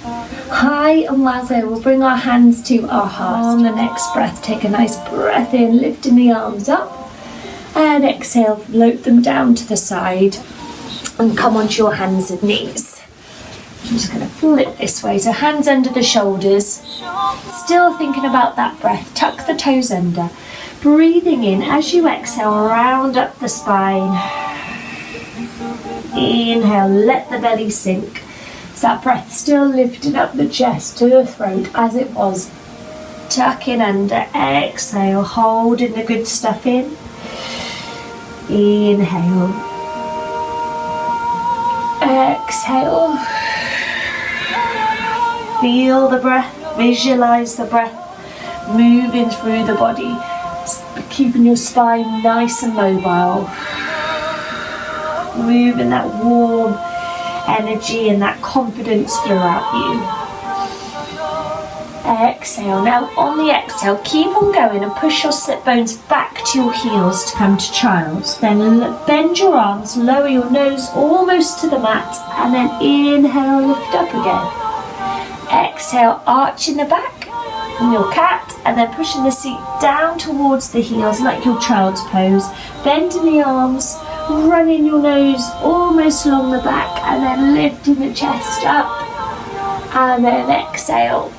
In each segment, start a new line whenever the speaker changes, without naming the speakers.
High and wazo. We'll bring our hands to our hearts. On the next breath, take a nice breath in, lifting the arms up. And exhale, float them down to the side. And come onto your hands and knees. I'm just going to flip this way. So hands under the shoulders. Still thinking about that breath. Tuck the toes under. Breathing in as you exhale, round up the spine. Inhale, let the belly sink. So that breath still lifting up the chest to the throat as it was. Tucking under, exhale, holding the good stuff in. Inhale. Exhale. Feel the breath, visualize the breath moving through the body, keeping your spine nice and mobile. Moving that warm energy and that confidence throughout you. Exhale. Now on the exhale, keep on going and push your sit bones back to your heels to come to child's. Then bend your arms, lower your nose almost to the mat, and then inhale, lift up again. Exhale, arching the back in your cat, and then pushing the seat down towards the heels like your child's pose. Bending the arms, running your nose almost along the back, and then lifting the chest up, and then exhale.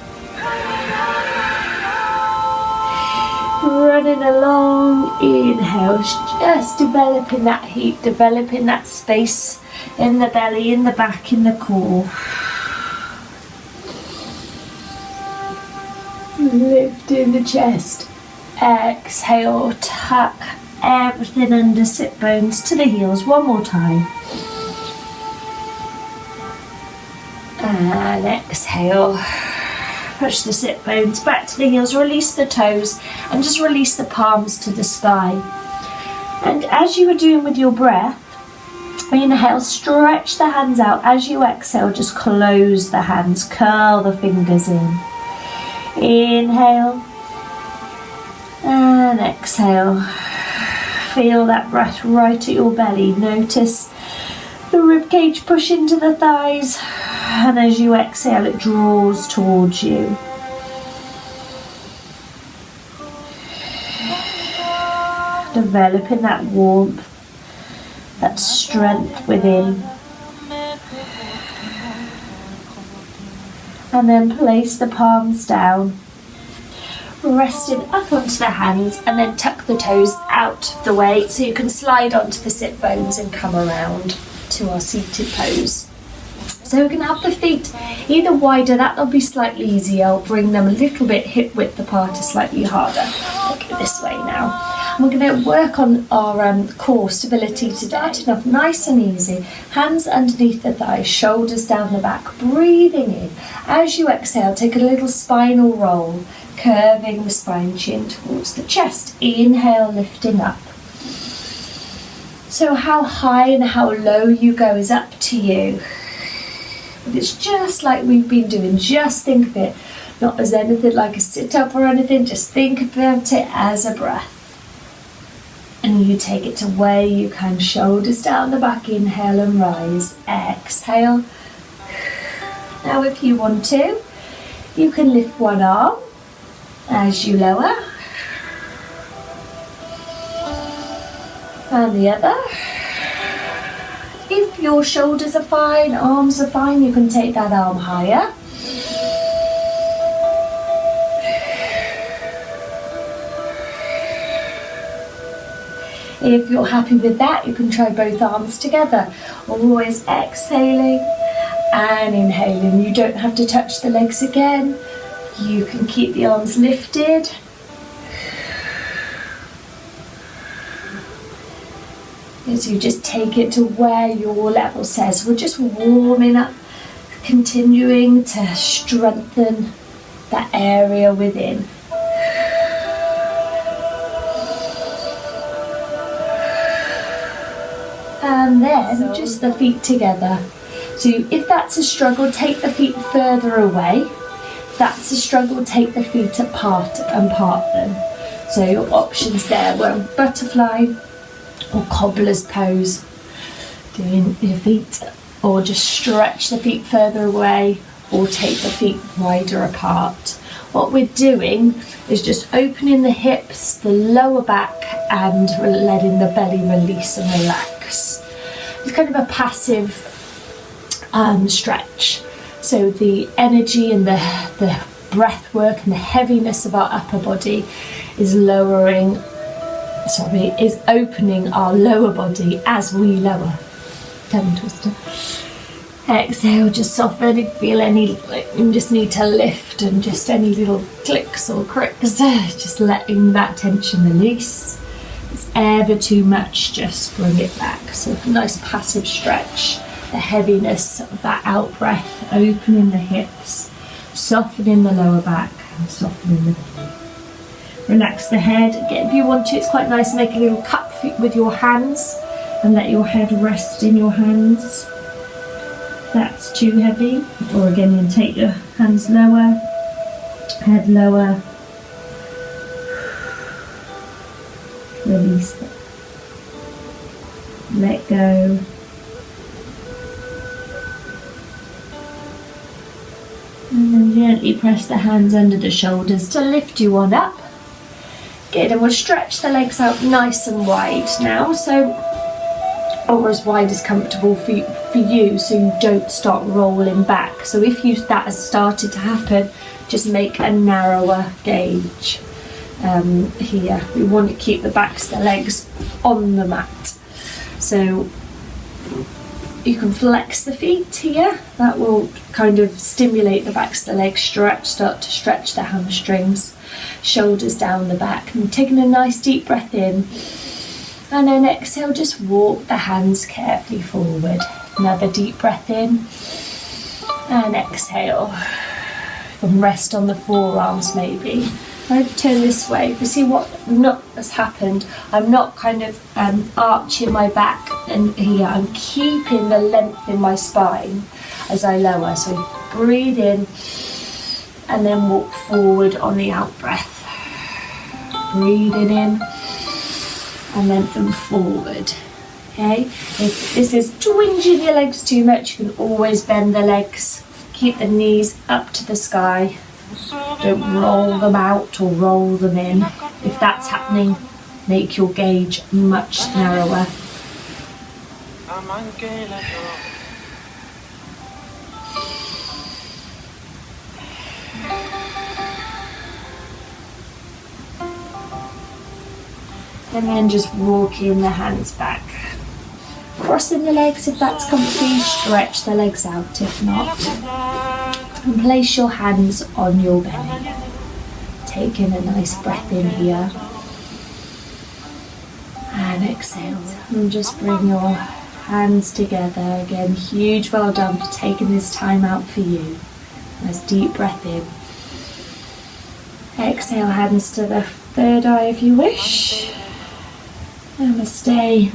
Running along, inhale, just developing that heat, developing that space in the belly, in the back, in the core. Lifting the chest, exhale, tuck everything under, sit bones to the heels, one more time. And exhale. Push the sit bones back to the heels, release the toes, and just release the palms to the sky. And as you were doing with your breath, inhale, stretch the hands out. As you exhale, just close the hands, curl the fingers in. Inhale, and exhale. Feel that breath right at your belly. Notice the ribcage push into the thighs. And as you exhale, it draws towards you. Developing that warmth, that strength within. And then place the palms down, resting up onto the hands, and then tuck the toes out of the way so you can slide onto the sit bones and come around to our seated pose. So we can have the feet either wider, that'll be slightly easier. I'll bring them a little bit hip width apart, slightly harder. I'll go this way now. And we're going to work on our core stability today. Starting off nice and easy. Hands underneath the thighs, shoulders down the back, breathing in. As you exhale, take a little spinal roll, curving the spine, chin towards the chest. Inhale, lifting up. So how high and how low you go is up to you. But it's just like we've been doing. Just think of it not as anything like a sit-up or anything. Just think about it as a breath. And you take it to where you can. Shoulders down the back. Inhale and rise. Exhale. Now if you want to, you can lift one arm as you lower. And the other. If your shoulders are fine, arms are fine, you can take that arm higher. If you're happy with that, you can try both arms together. Always exhaling and inhaling. You don't have to touch the legs again. You can keep the arms lifted. As you just take it to where your level says. We're just warming up, continuing to strengthen that area within. And then just the feet together. So if that's a struggle, take the feet further away. If that's a struggle, take the feet apart and part them. So your options there were butterfly or cobbler's pose, doing your feet, or just stretch the feet further away, or take the feet wider apart. What we're doing is just opening the hips, the lower back, and letting the belly release and relax. It's kind of a passive stretch. So the energy and the breath work and the heaviness of our upper body is opening our lower body as we lower. Tongue twister. Exhale, just soften. If you feel any, you just need to lift, and just any little clicks or cricks, just letting that tension release. If it's ever too much, just bring it back. So a nice passive stretch. The heaviness of that out breath, opening the hips, softening the lower back, and softening the belly. Relax the head. Again, if you want to, it's quite nice to make a little cup with your hands and let your head rest in your hands. If that's too heavy, or again, you can take your hands lower, head lower, release it, let go. And then gently press the hands under the shoulders to lift you on up. Good, and we'll stretch the legs out nice and wide now, or as wide as comfortable for you, so you don't start rolling back. So if that has started to happen, just make a narrower gauge here. We want to keep the backs of the legs on the mat. So you can flex the feet here. That will kind of stimulate the backs of the legs, start to stretch the hamstrings, shoulders down the back, and taking a nice deep breath in. And then exhale, just walk the hands carefully forward. Another deep breath in. And exhale. You can rest on the forearms maybe. I turn this way. You see what has happened? I'm not kind of arching my back and here. I'm keeping the length in my spine as I lower. So breathe in and then walk forward on the out breath. Breathing in and lengthen forward. Okay, if this is twinging your legs too much, you can always bend the legs. Keep the knees up to the sky. Don't roll them out or roll them in. If that's happening, make your gauge much narrower. And then just walking the hands back. Crossing the legs if that's comfy, stretch the legs out if not. And place your hands on your belly. Taking a nice breath in here. And exhale. And just bring your hands together. Again, huge well done for taking this time out for you. Nice deep breath in. Exhale, hands to the third eye if you wish. Namaste.